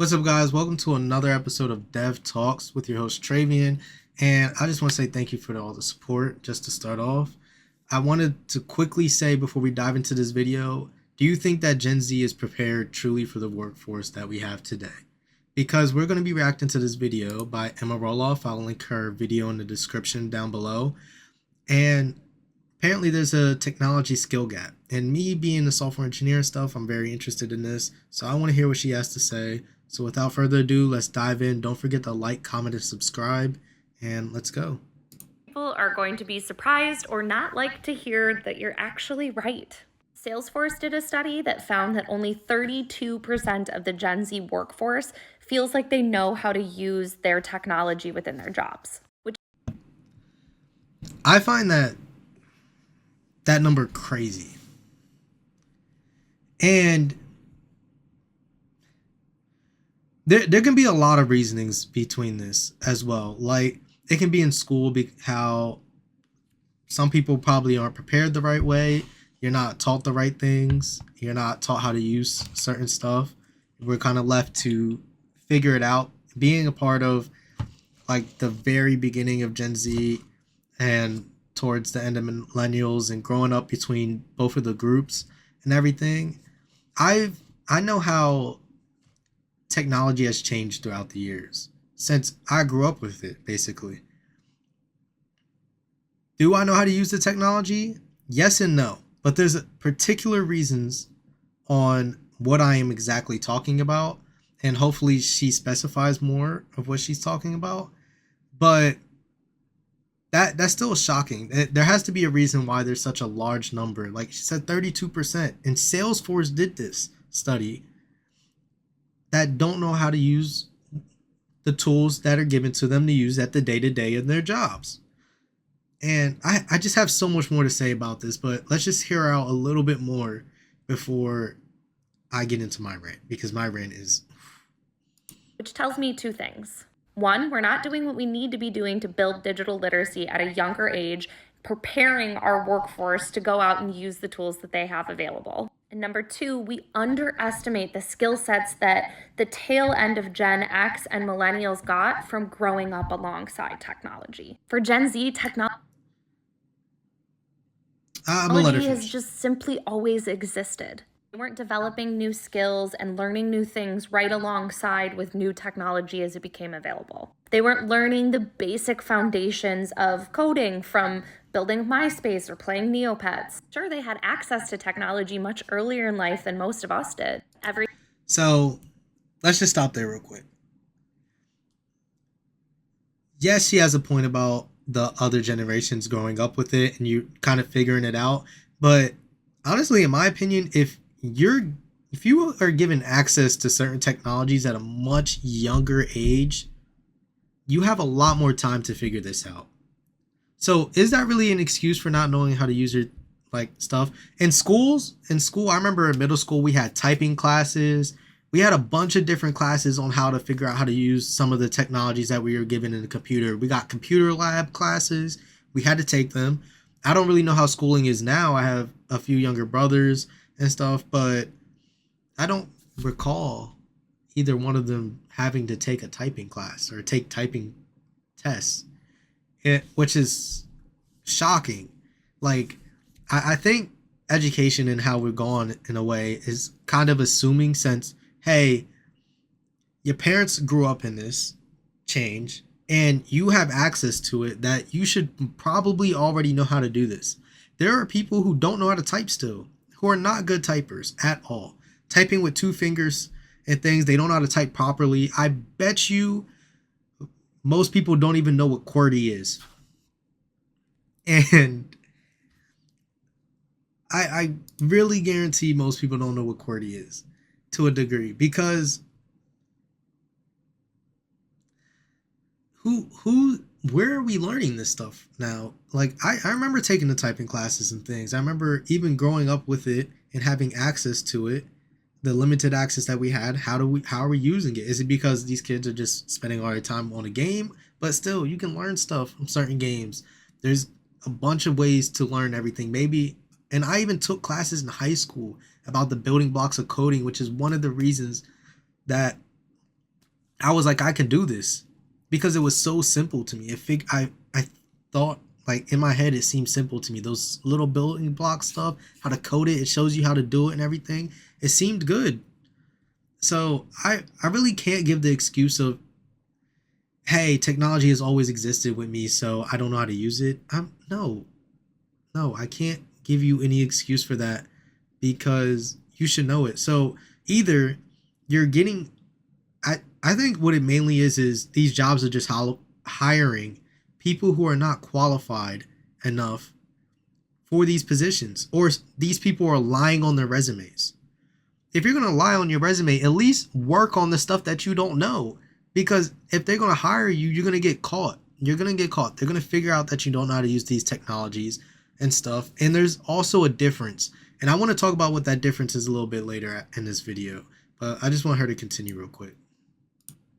What's up, guys? Welcome to another episode of Dev Talks with your host Travian. And I just want to say thank you for all the support. Just to start off, I wanted to quickly say before we dive into this video, do you think that Gen Z is prepared truly for the workforce that we have today? Because we're going to be reacting to this video by Emma Roloff. I'll link her video in the description down below. And apparently there's a technology skill gap. And me being a software engineer and stuff, I'm very interested in this. So I want to hear what she has to say. So without further ado, let's dive in. Don't forget to like, comment, and subscribe. And let's go. People are going to be surprised or not like to hear that you're actually right. Salesforce did a study that found that only 32% of the Gen Z workforce feels like they know how to use their technology within their jobs. I find that number crazy. And there can be a lot of reasonings between this as well. Like, it can be in school, how some people probably aren't prepared the right way. You're not taught the right things. You're not taught how to use certain stuff. We're kind of left to figure it out. Being a part of like the very beginning of Gen Z and towards the end of millennials and growing up between both of the groups and everything, I know how technology has changed throughout the years since I grew up with it, basically. Do I know how to use the technology? Yes and no. But there's particular reasons on what I am exactly talking about. And hopefully she specifies more of what she's talking about. But that's still shocking. There has to be a reason why there's such a large number. Like she said, 32%. And Salesforce did this study that don't know how to use the tools that are given to them to use at the day-to-day of their jobs. And I just have so much more to say about this, but let's just hear out a little bit more before I get into my rant, because my rant is... Which tells me two things. One, we're not doing what we need to be doing to build digital literacy at a younger age, preparing our workforce to go out and use the tools that they have available. And number two, we underestimate the skill sets that the tail end of Gen X and millennials got from growing up alongside technology. For Gen Z, technology has just simply always existed. They weren't developing new skills and learning new things right alongside with new technology as it became available. They weren't learning the basic foundations of coding from building MySpace or playing Neopets. Sure, they had access to technology much earlier in life than most of us did. So let's just stop there real quick. Yes, she has a point about the other generations growing up with it and you kind of figuring it out. But honestly, in my opinion, if you are given access to certain technologies at a much younger age, you have a lot more time to figure this out. So is that really an excuse for not knowing how to use your stuff? In school, I remember in middle school, we had typing classes. We had a bunch of different classes on how to figure out how to use some of the technologies that we were given in the computer. We got computer lab classes. We had to take them. I don't really know how schooling is now. I have a few younger brothers and stuff, but I don't recall either one of them having to take a typing class or take typing tests, which is shocking. Like, I think education and how we've gone in a way is kind of assuming, since, hey, your parents grew up in this change and you have access to it, that you should probably already know how to do this. There are people who don't know how to type still, who are not good typers at all. Typing with two fingers and things, they don't know how to type properly. I bet you most people don't even know what QWERTY is. And I really guarantee most people don't know what QWERTY is to a degree, because where are we learning this stuff now? Like, I remember taking the typing classes and things. I remember even growing up with it and having access to it, the limited access that we had. How are we using it? Is it because these kids are just spending all their time on a game? But still, you can learn stuff from certain games. There's a bunch of ways to learn everything. Maybe, and I even took classes in high school about the building blocks of coding, which is one of the reasons that I was like, I can do this because it was so simple to me. I thought like in my head it seemed simple to me. Those little building block stuff, how to code it, it shows you how to do it and everything. It seemed good. So I really can't give the excuse of, hey, technology has always existed with me, so I don't know how to use it. No, I can't give you any excuse for that because you should know it. So either you're getting, I think what it mainly is these jobs are just hiring people who are not qualified enough for these positions, or these people are lying on their resumes. If you're going to lie on your resume, at least work on the stuff that you don't know. Because if they're going to hire you, you're going to get caught. You're going to get caught. They're going to figure out that you don't know how to use these technologies and stuff. And there's also a difference. And I want to talk about what that difference is a little bit later in this video. But I just want her to continue real quick.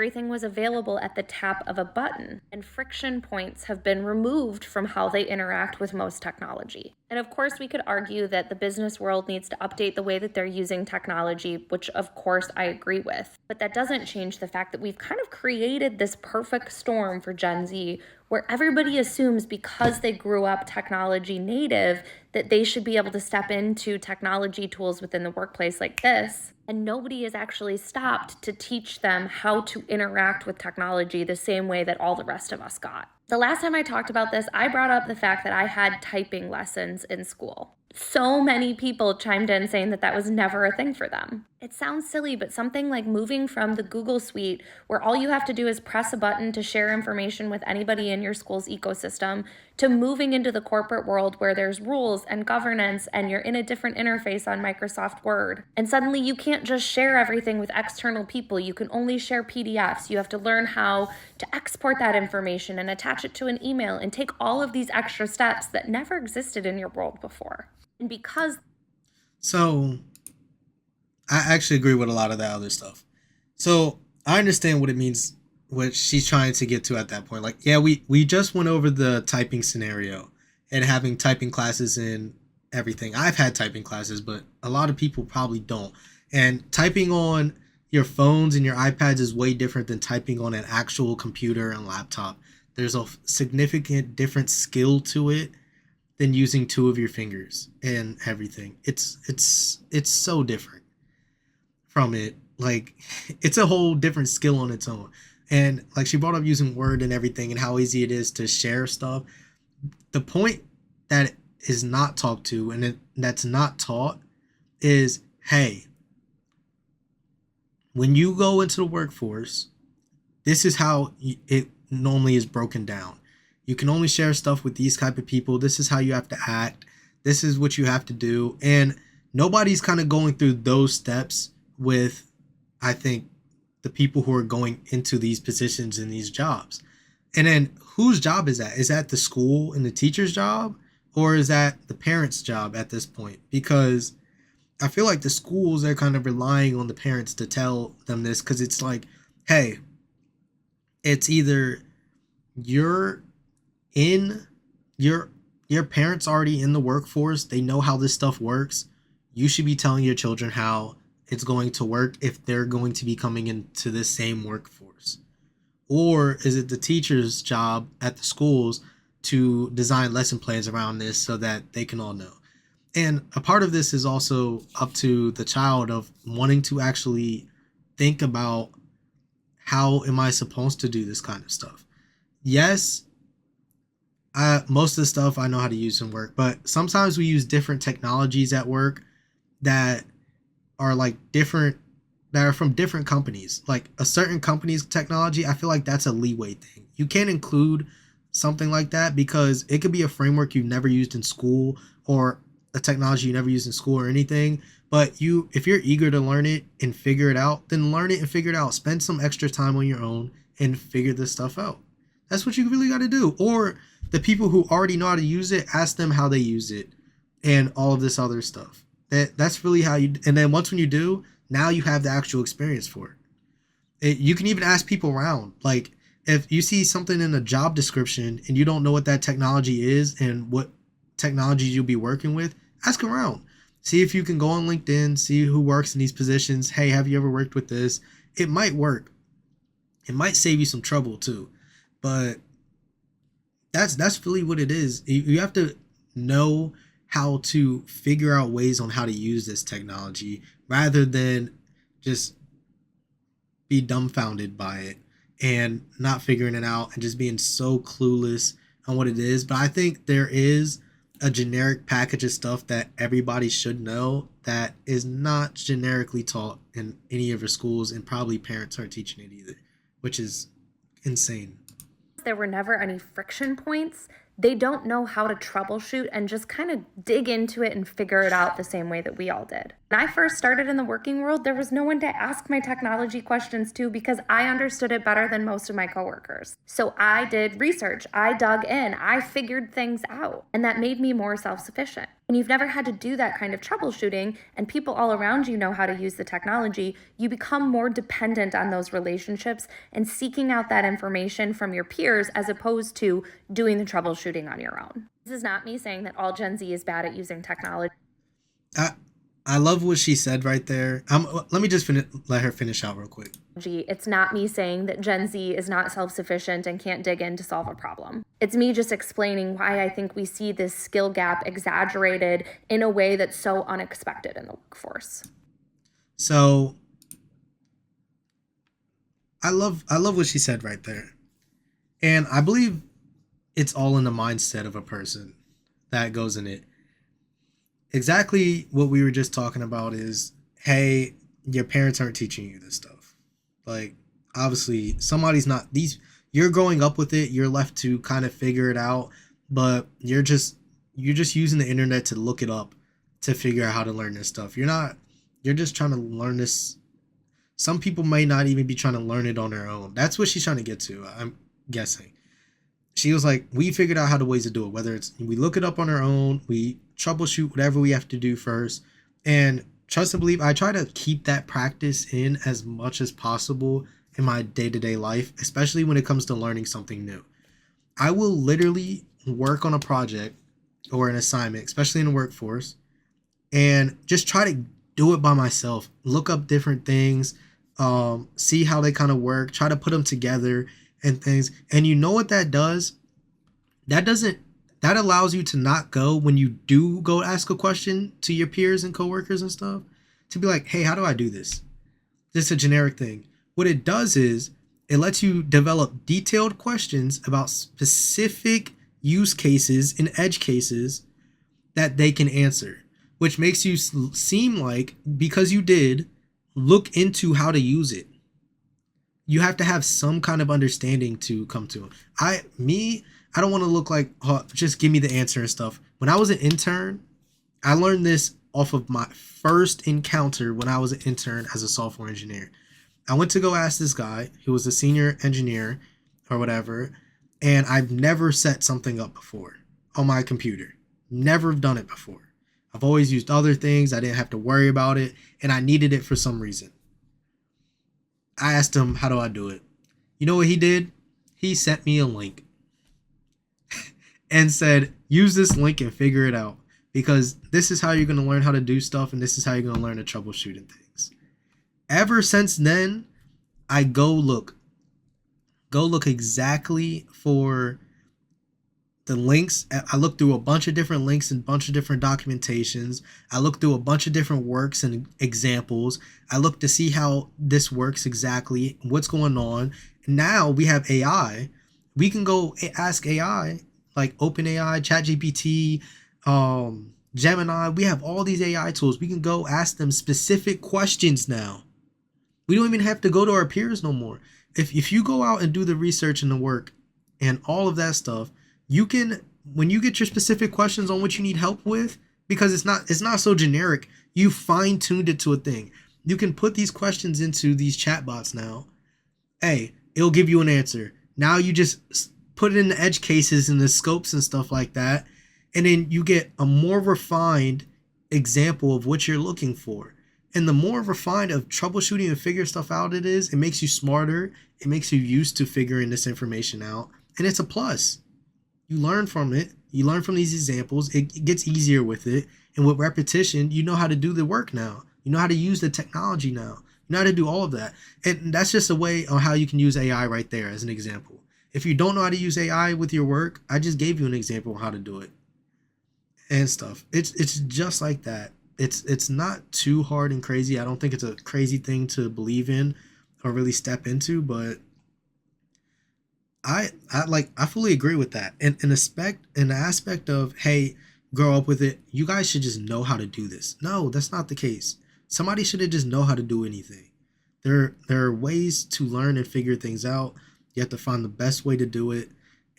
Everything was available at the tap of a button, and friction points have been removed from how they interact with most technology. And of course, we could argue that the business world needs to update the way that they're using technology, which of course I agree with. But that doesn't change the fact that we've kind of created this perfect storm for Gen Z where everybody assumes because they grew up technology native that they should be able to step into technology tools within the workplace like this. And nobody has actually stopped to teach them how to interact with technology the same way that all the rest of us got. The last time I talked about this, I brought up the fact that I had typing lessons in school. So many people chimed in saying that that was never a thing for them. It sounds silly, but something like moving from the Google Suite, where all you have to do is press a button to share information with anybody in your school's ecosystem, to moving into the corporate world where there's rules and governance and you're in a different interface on Microsoft Word. And suddenly you can't just share everything with external people. You can only share PDFs. You have to learn how to export that information and attach it to an email and take all of these extra steps that never existed in your world before. And because... So, I actually agree with a lot of that other stuff. So, I understand what it means, what she's trying to get to at that point. Like, yeah, we just went over the typing scenario and having typing classes and everything. I've had typing classes, but a lot of people probably don't. And typing on your phones and your iPads is way different than typing on an actual computer and laptop. There's a significant different skill to it than using two of your fingers and everything. It's so different from it. Like, it's a whole different skill on its own. And like she brought up using Word and everything and how easy it is to share stuff. The point that is not talked to and that's not taught is, hey, when you go into the workforce, this is how it normally is broken down. You can only share stuff with these type of people. This is how you have to act. This is what you have to do. And nobody's kind of going through those steps with, I think, the people who are going into these positions and these jobs. And then whose job is that? Is that the school and the teacher's job? Or is that the parents' job at this point? Because I feel like the schools are kind of relying on the parents to tell them this, because it's like, hey, it's either you're in your parents already in the workforce, they know how this stuff works. You should be telling your children how it's going to work if they're going to be coming into this same workforce. Or is it the teacher's job at the schools to design lesson plans around this so that they can all know? And a part of this is also up to the child of wanting to actually think about, how am I supposed to do this kind of stuff? Yes, most of the stuff I know how to use in work, but sometimes we use different technologies at work that are like different, that are from different companies. Like a certain company's technology, I feel like that's a leeway thing. You can't include something like that because it could be a framework you've never used in school or a technology you never used in school or anything. But if you're eager to learn it and figure it out, then learn it and figure it out. Spend some extra time on your own and figure this stuff out. That's what you really got to do. Or the people who already know how to use it, ask them how they use it and all of this other stuff. That's really how you, and then once when you do, now you have the actual experience for it. You can even ask people around. Like if you see something in a job description and you don't know what that technology is and what technologies you'll be working with, ask around. See if you can go on LinkedIn, see who works in these positions. Hey, have you ever worked with this? It might work. It might save you some trouble too, but that's really what it is. You have to know how to figure out ways on how to use this technology rather than just be dumbfounded by it and not figuring it out and just being so clueless on what it is. But I think there is a generic package of stuff that everybody should know that is not generically taught in any of our schools, and probably parents aren't teaching it either, which is insane. There were never any friction points. They don't know how to troubleshoot and just kind of dig into it and figure it out the same way that we all did. When I first started in the working world, there was no one to ask my technology questions to because I understood it better than most of my coworkers. So I did research, I dug in, I figured things out, and that made me more self-sufficient. When you've never had to do that kind of troubleshooting and people all around you know how to use the technology, you become more dependent on those relationships and seeking out that information from your peers as opposed to doing the troubleshooting on your own. This is not me saying that all Gen Z is bad at using technology. I I love what she said right there. Let me just let her finish out real quick. It's not me saying that Gen Z is not self-sufficient and can't dig in to solve a problem. It's me just explaining why I think we see this skill gap exaggerated in a way that's so unexpected in the workforce. So I love what she said right there. And I believe it's all in the mindset of a person that goes in it. Exactly what we were just talking about is, hey, your parents aren't teaching you this stuff. Like, obviously, somebody's not these. You're growing up with it. You're left to kind of figure it out, but you're just using the internet to look it up to figure out how to learn this stuff. You're not. You're just trying to learn this. Some people may not even be trying to learn it on their own. That's what she's trying to get to. I'm guessing. She was like, we figured out how to ways to do it. Whether it's we look it up on our own, we troubleshoot whatever we have to do first, and trust and believe. I try to keep that practice in as much as possible in my day-to-day life, especially when it comes to learning something new. I will literally work on a project or an assignment, especially in the workforce, and just try to do it by myself. Look up different things, see how they kind of work, try to put them together and things. And you know what that does? That doesn't that allows you to not go when you do go ask a question to your peers and coworkers and stuff to be like, hey, how do I do this? Just a generic thing. What it does is it lets you develop detailed questions about specific use cases and edge cases that they can answer, which makes you seem like, because you did look into how to use it, you have to have some kind of understanding to come to it. I don't want to look like, oh, just give me the answer and stuff. When I was an intern, I learned this off of my first encounter when I was an intern as a software engineer. I went to go ask this guy who was a senior engineer or whatever, and I've never set something up before on my computer. Never done it before. I've always used other things. I didn't have to worry about it, and I needed it for some reason. I asked him, how do I do it? You know what he did? He sent me a link and said, use this link and figure it out, because this is how you're going to learn how to do stuff, and this is how you're going to learn to troubleshoot and things. Ever since then, I go look exactly for the links. I look through a bunch of different links and a bunch of different documentations. I look through a bunch of different works and examples. I look to see how this works exactly, what's going on. Now we have AI. We can go ask AI, like OpenAI, ChatGPT, Gemini. We have all these AI tools. We can go ask them specific questions now. We don't even have to go to our peers no more. If you go out and do the research and the work and all of that stuff, you can, when you get your specific questions on what you need help with, because it's not so generic, you fine-tuned it to a thing. You can put these questions into these chatbots now. Hey, it'll give you an answer. Now you just put it in the edge cases and the scopes and stuff like that, and then you get a more refined example of what you're looking for. And the more refined of troubleshooting and figure stuff out it is, it makes you smarter. It makes you used to figuring this information out. And it's a plus. You learn from it. You learn from these examples. It gets easier with it. And with repetition, you know how to do the work now. You know how to use the technology now. You know how to do all of that. And that's just a way on how you can use AI right there as an example. If you don't know how to use AI with your work, I just gave you an example of how to do it and stuff. It's just like that. It's not too hard and crazy. I don't think it's a crazy thing to believe in or really step into, but I fully agree with that. And in the aspect of, hey, grow up with it, you guys should just know how to do this. No, that's not the case. Somebody should have just know how to do anything. There are ways to learn and figure things out. You have to find the best way to do it,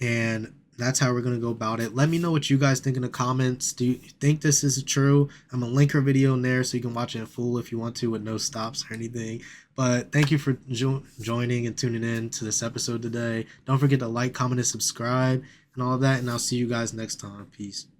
and that's how we're gonna go about it. Let me know what you guys think in the comments. Do you think this is true? I'm gonna link her video in there so you can watch it in full if you want to with no stops or anything. But thank you for joining and tuning in to this episode today. Don't forget to like, comment, and subscribe and all of that. And I'll see you guys next time. Peace.